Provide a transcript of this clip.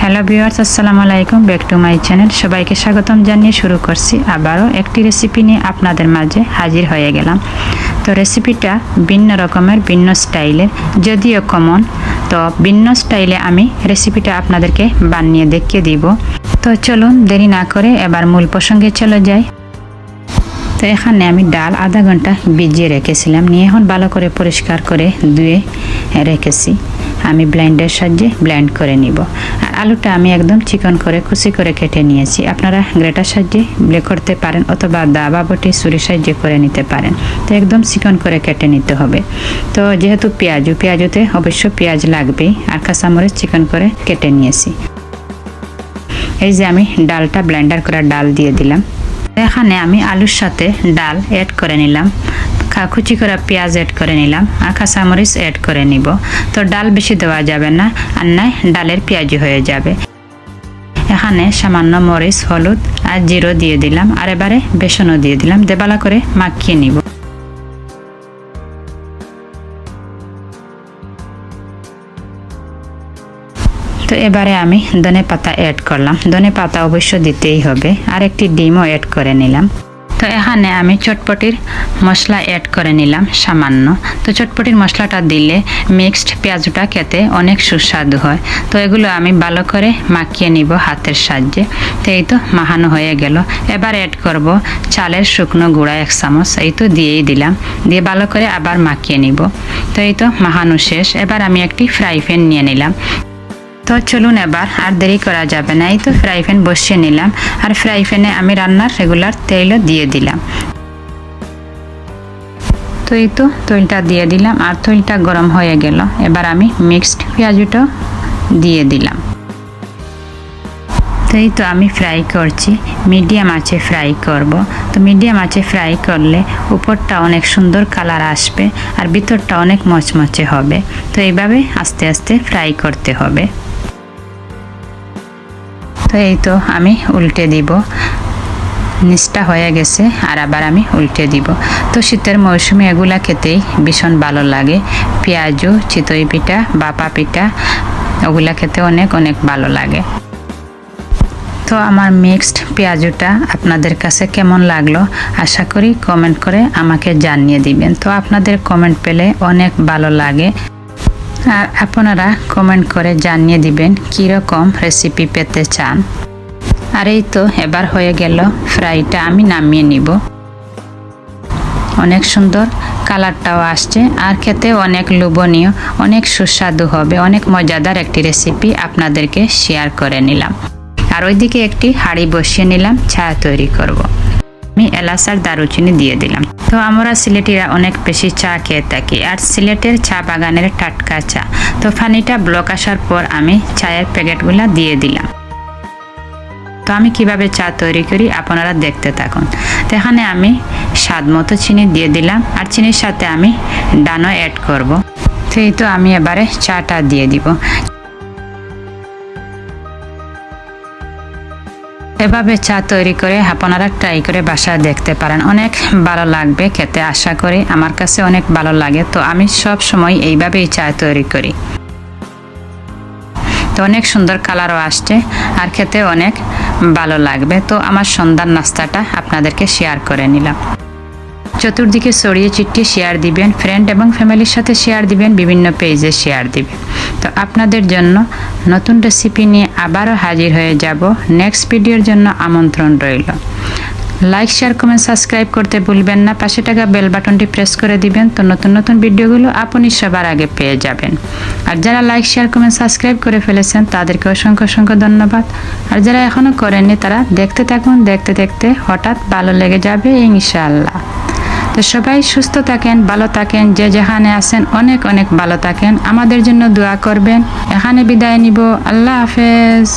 Hello viewers, আসসালামুআলাইকুম, back to my channel. সবাইকে স্বাগতম জানিয়ে শুরু করছি আবারও একটি রেসিপি নিয়ে আপনাদের মাঝে হাজির হয়ে গেলাম। তো রেসিপিটা ভিন্ন রকমের, ভিন্ন স্টাইলের, যদিও কমন, তো ভিন্ন স্টাইলে আমি রেসিপিটা আপনাদেরকে বানিয়ে দেখিয়ে দিব। তো চলুন দেরি না করে এবার মূল প্রসঙ্গে চলে যাই। তো এখানে আমি ডাল আধা ঘন্টা ভিজিয়ে রেখেছিলাম, নিয়ে এখন ভালো করে পরিষ্কার করে ধুয়ে রেখেছি। আমি ব্লেন্ডের সাহায্যে ব্লেন্ড করে নিব। আর আলুটা আমি একদম চিকন করে কুচি করে কেটে নিয়েছি। আপনারা গ্রেটার সাহায্যে ব্লেন্ড করতে পারেন অথবা দাবা বটি ছুরির সাহায্যে করে নিতে পারেন। তো একদম চিকন করে কেটে নিতে হবে। তো যেহেতু পেঁয়াজুতে অবশ্য পেঁয়াজ লাগবেই, আর কাঁচামরিচ চিকন করে কেটে নিয়েছি। এই যে আমি ডালটা ব্লেন্ডার করে ডাল দিয়ে দিলাম। এখানে আমি আলুর সাথে ডাল অ্যাড করে নিলাম, কুচি করে পেঁয়াজ অ্যাড করে নিলাম, আর কাঁচামরিচ অ্যাড করে নিব। তো ডাল বেশি দেওয়া যাবে না, আর নয় ডালের পেঁয়াজি হয়ে যাবে। এখানে সামান্য মরিচ, হলুদ আর জিরো দিয়ে দিলাম, আর এবারে বেসনও দিয়ে দিলাম, দিয়ে ভালো করে মাখিয়ে নিব। তো এবারে আমি ধনে পাতা অ্যাড করলাম। ধনে পাতা অবশ্য দিতেই হবে, আর একটি ডিমও অ্যাড করে নিলাম। তো এখানে আমি চটপটির মশলা অ্যাড করে নিলাম সামান্য। তো চটপটির মশলাটা দিলে মিক্সড পেঁয়াজটা খেতে অনেক সুস্বাদু হয়। তো এগুলো আমি ভালো করে মাখিয়ে নিব হাতের সাহায্যে। তো এই তো মাখানো হয়ে গেল। এবার অ্যাড করব চালের শুকনো গুঁড়া 1 চামচ, এই তো দিয়েই দিলাম, দিয়ে ভালো করে আবার মাখিয়ে নিব। তো এই তো মাখানো শেষ। এবার আমি একটি ফ্রাই প্যান নিয়ে নিলাম। তো চলুন এবার আর দেরি করা যাবে না, এই তো ফ্রাই প্যান বসিয়ে নিলাম, আর ফ্রাই প্যানে আমি রান্নার রেগুলার তেলও দিয়ে দিলাম। তো এই তো তেলটা দিয়ে দিলাম, আর তেলটা গরম হয়ে গেল। এবার আমি মিক্সড পেঁয়াজটা দিয়ে দিলাম। তো এই তো আমি ফ্রাই করছি, মিডিয়াম আঁচে ফ্রাই করব। তো মিডিয়াম আঁচে ফ্রাই করলে উপরটা অনেক সুন্দর কালার আসবে, আর ভিতরটা অনেক মচমচে হবে। তো এইভাবে আস্তে আস্তে ফ্রাই করতে হবে। তো এই তো আমি উল্টে দিব, নিচটা হয়ে গেছে, আর আবার আমি উল্টে দিব। তো শীতের মৌসুমে এগুলা খেতেই ভীষণ ভালো লাগে। পেঁয়াজু, চিতই পিঠা, বাপা পিঠা, ওগুলা খেতে অনেক অনেক ভালো লাগে। তো আমার মিক্সড পেঁয়াজুটা আপনাদের কাছে কেমন লাগলো আশা করি কমেন্ট করে আমাকে জানিয়ে দিবেন। তো আপনাদের কমেন্ট পেলে অনেক ভালো লাগে, আর আপনারা কমেন্ট করে জানিয়ে দিবেন কীরকম রেসিপি পেতে চান। আর এই তো এবার হয়ে গেল ফ্রাইটা, আমি নামিয়ে নিব। অনেক সুন্দর কালারটাও আসছে, আর খেতে অনেক লোভনীয়, অনেক সুস্বাদু হবে। অনেক মজাদার একটি রেসিপি আপনাদেরকে শেয়ার করে নিলাম। আর ওইদিকে একটি হাঁড়ি বসিয়ে নিলাম, চা তৈরি করব। আমি এলাচ আর দারুচিনি দিয়ে দিলাম। তো আমরা সিলেটিরা অনেক বেশি চা খেয়ে থাকি, আর সিলেটের চা বাগানের টাটকা চা। তো পানিটা ব্লক আসার পর আমি চায়ের প্যাকেটগুলো দিয়ে দিলাম। তো আমি কিভাবে চা তৈরি করি আপনারা দেখতে থাকুন। তো এখানে আমি স্বাদ মতো চিনি দিয়ে দিলাম, আর চিনির সাথে আমি ডানো অ্যাড করব। তো এই তো আমি এবারে চাটা দিয়ে দিব। এভাবে চা তৈরি করে আপনারা ট্রাই করে বাসায় দেখতে পারেন, অনেক ভালো লাগবে খেতে। আশা করি আমার কাছে অনেক ভালো লাগে। তো আমি সব সময় এইভাবেই চা তৈরি করি। তো অনেক সুন্দর কালারও আসছে, আর খেতে অনেক ভালো লাগবে। তো আমার সন্ধ্যার নাস্তাটা আপনাদেরকে শেয়ার করে নিলাম। চতুর্দিকে ছড়িয়ে ছিটিয়ে শেয়ার দিবেন, ফ্রেন্ড এবং ফ্যামিলির সাথে শেয়ার দিবেন, বিভিন্ন পেজে শেয়ার দিবেন। তো আপনাদের জন্য নতুন রেসিপি নিয়ে আবারও হাজির হয়ে যাব। নেক্সট ভিডিওর জন্য আমন্ত্রণ রইল। লাইক, শেয়ার, কমেন্ট, সাবস্ক্রাইব করতে ভুলবেন না। পাশে থাকা বেল বাটনটি প্রেস করে দিবেন, তো নতুন নতুন ভিডিওগুলো আপনি সবার আগে পেয়ে যাবেন। আর যারা লাইক, শেয়ার, কমেন্ট, সাবস্ক্রাইব করে ফেলেছেন তাদেরকে অসংখ্য অসংখ্য ধন্যবাদ। আর যারা এখনো করেননি তারা দেখতে থাকুন, দেখতে দেখতে হঠাৎ ভালো লেগে যাবে ইনশাআল্লাহ। তো সবাই সুস্থ থাকেন, ভালো থাকেন, যে যেখানে আছেন অনেক অনেক ভালো থাকেন। আমাদের জন্য দোয়া করবেন। এখানে বিদায় নিব। আল্লাহ হাফেজ।